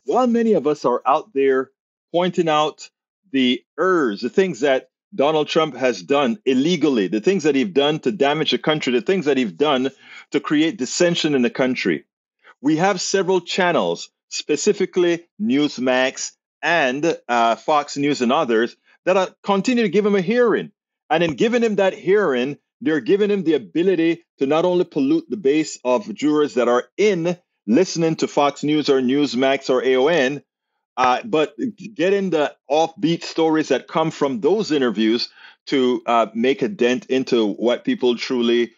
while many of us are out there pointing out the errors, the things that Donald Trump has done illegally, the things that he's done to damage the country, the things that he's done to create dissension in the country, we have several channels, specifically NewsMax and Fox News and others, that are continue to give him a hearing. And in giving him that hearing, they're giving him the ability to not only pollute the base of jurors that are in listening to Fox News or NewsMax or AON, but getting the offbeat stories that come from those interviews to make a dent into what people truly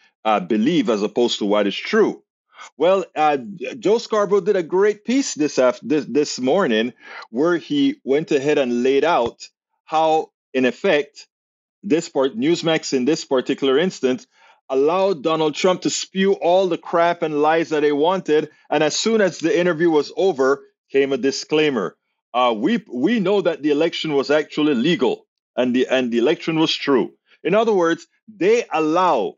believe as opposed to what is true. Well, Joe Scarborough did a great piece this morning where he went ahead and laid out how, in effect, NewsMax in this particular instance allowed Donald Trump to spew all the crap and lies that they wanted. And as soon as the interview was over, came a disclaimer. We know that the election was actually legal and the election was true. In other words, they allow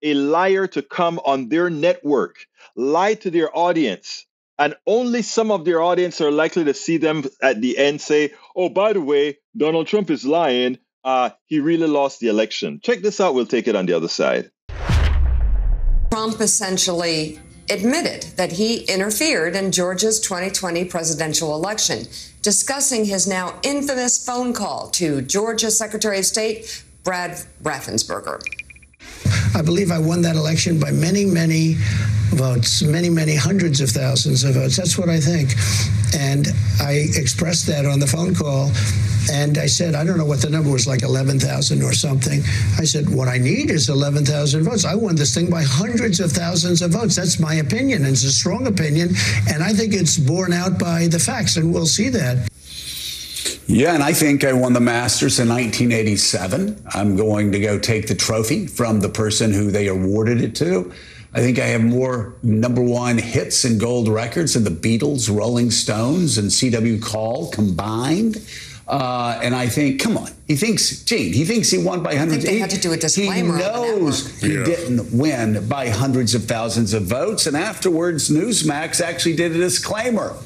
a liar to come on their network, lie to their audience, and only some of their audience are likely to see them at the end say, oh, by the way, Donald Trump is lying. He really lost the election. Check this out. We'll take it on the other side. Trump essentially admitted that he interfered in Georgia's 2020 presidential election, discussing his now infamous phone call to Georgia Secretary of State Brad Raffensperger. I believe I won that election by many, many votes, many, many hundreds of thousands of votes. That's what I think. And I expressed that on the phone call. And I said, I don't know what the number was, like 11,000 or something. I said, what I need is 11,000 votes. I won this thing by hundreds of thousands of votes. That's my opinion. And it's a strong opinion. And I think it's borne out by the facts. And we'll see that. Yeah, and I think I won the Masters in 1987. I'm going to go take the trophy from the person who they awarded it to. I think I have more #1 hits and gold records than the Beatles, Rolling Stones, and C.W. Call combined. And I think, come on, he thinks he won by hundreds. I think they had to do a disclaimer. He knows he didn't win by hundreds of thousands of votes. And afterwards, NewsMax actually did a disclaimer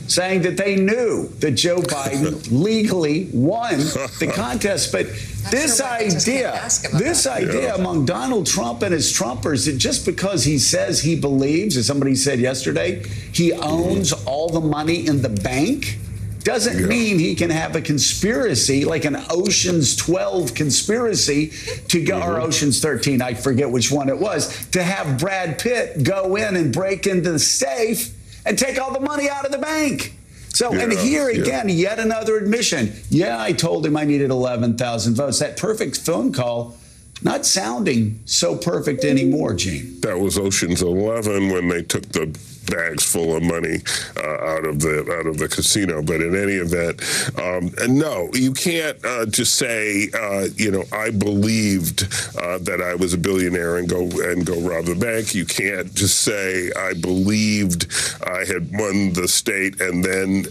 saying that they knew that Joe Biden legally won the contest. But this idea among Donald Trump and his Trumpers, that just because he says he believes, as somebody said yesterday, he owns all the money in the bank, doesn't mean he can have a conspiracy like an Ocean's 12 conspiracy to go, or Ocean's 13, I forget which one it was, to have Brad Pitt go in and break into the safe and take all the money out of the bank. So, and here again, yet another admission. Yeah, I told him I needed 11,000 votes. That perfect phone call, not sounding so perfect anymore, Gene. That was Ocean's 11 when they took the bags full of money out of the casino. But in any event, no, you can't just say, I believed that I was a billionaire and go rob the bank. You can't just say I believed I had won the state and then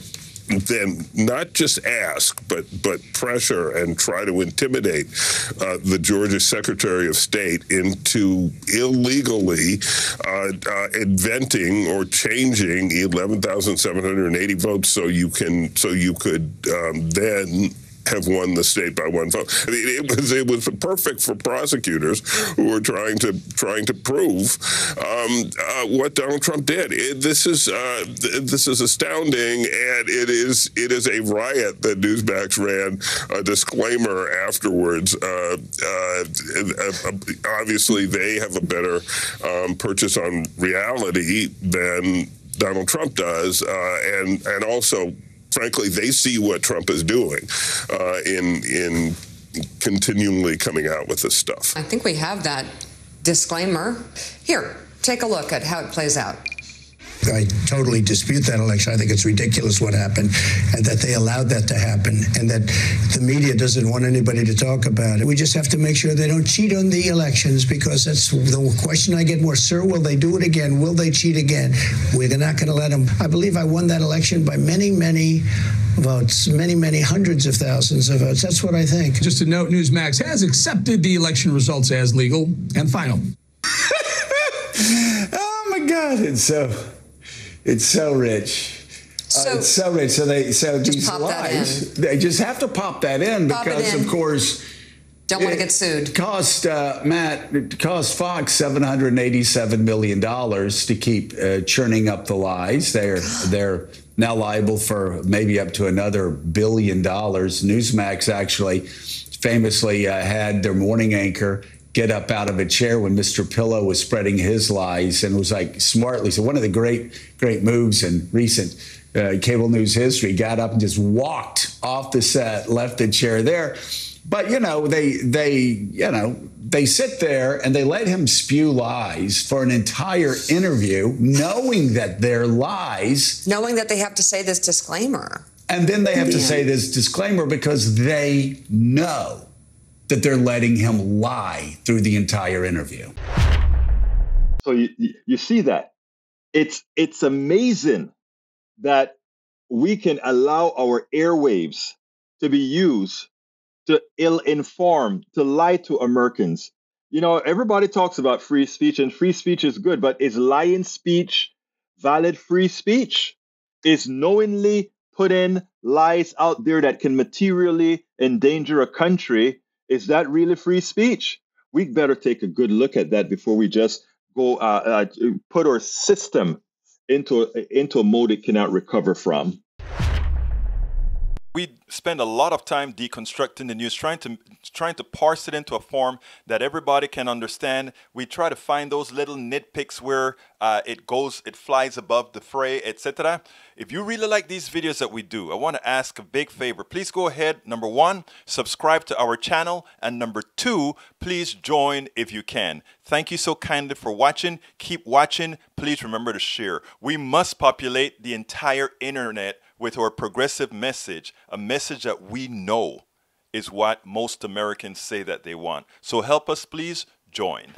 not just ask, but pressure and try to intimidate the Georgia Secretary of State into illegally inventing or changing 11,780 votes so you could then have won the state by one vote. I mean, it was perfect for prosecutors who were trying to prove what Donald Trump did. This is astounding, and it is a riot that NewsMax ran a disclaimer afterwards. Obviously, they have a better purchase on reality than Donald Trump does, and also, frankly, they see what Trump is doing in continually coming out with this stuff. I think we have that disclaimer. Here, take a look at how it plays out. I totally dispute that election. I think it's ridiculous what happened, and that they allowed that to happen, and that the media doesn't want anybody to talk about it. We just have to make sure they don't cheat on the elections, because that's the question I get more. Sir, will they do it again? Will they cheat again? We're not going to let them. I believe I won that election by many, many votes, many, many hundreds of thousands of votes. That's what I think. Just a note, NewsMax has accepted the election results as legal and final. Oh, my God. It's so rich. It's so rich. So these pop that lies, they just have to pop that in because, of course, don't want to get sued. It cost Fox $787 million to keep churning up the lies. They're now liable for maybe up to another $1 billion. NewsMax actually famously had their morning anchor get up out of a chair when Mr. Pillow was spreading his lies, and was like smartly. So one of the great moves in recent cable news history, got up and just walked off the set, left the chair there. But they sit there and they let him spew lies for an entire interview, knowing that they're lies, knowing that they have to say this disclaimer, and then they have to say this disclaimer because they know that they're letting him lie through the entire interview. So you see that it's amazing that we can allow our airwaves to be used to ill-inform, to lie to Americans. You know, everybody talks about free speech, and free speech is good, but is lying speech valid free speech? Is knowingly putting lies out there that can materially endanger a country, is that really free speech? We better take a good look at that before we just go put our system into a mode it cannot recover from. We spend a lot of time deconstructing the news, trying to parse it into a form that everybody can understand. We try to find those little nitpicks where it flies above the fray, etc. If you really like these videos that we do, I want to ask a big favor. Please go ahead, number one, subscribe to our channel, and number two, please join if you can. Thank you so kindly for watching. Keep watching. Please remember to share. We must populate the entire internet with our progressive message, a message that we know is what most Americans say that they want. So help us, please join.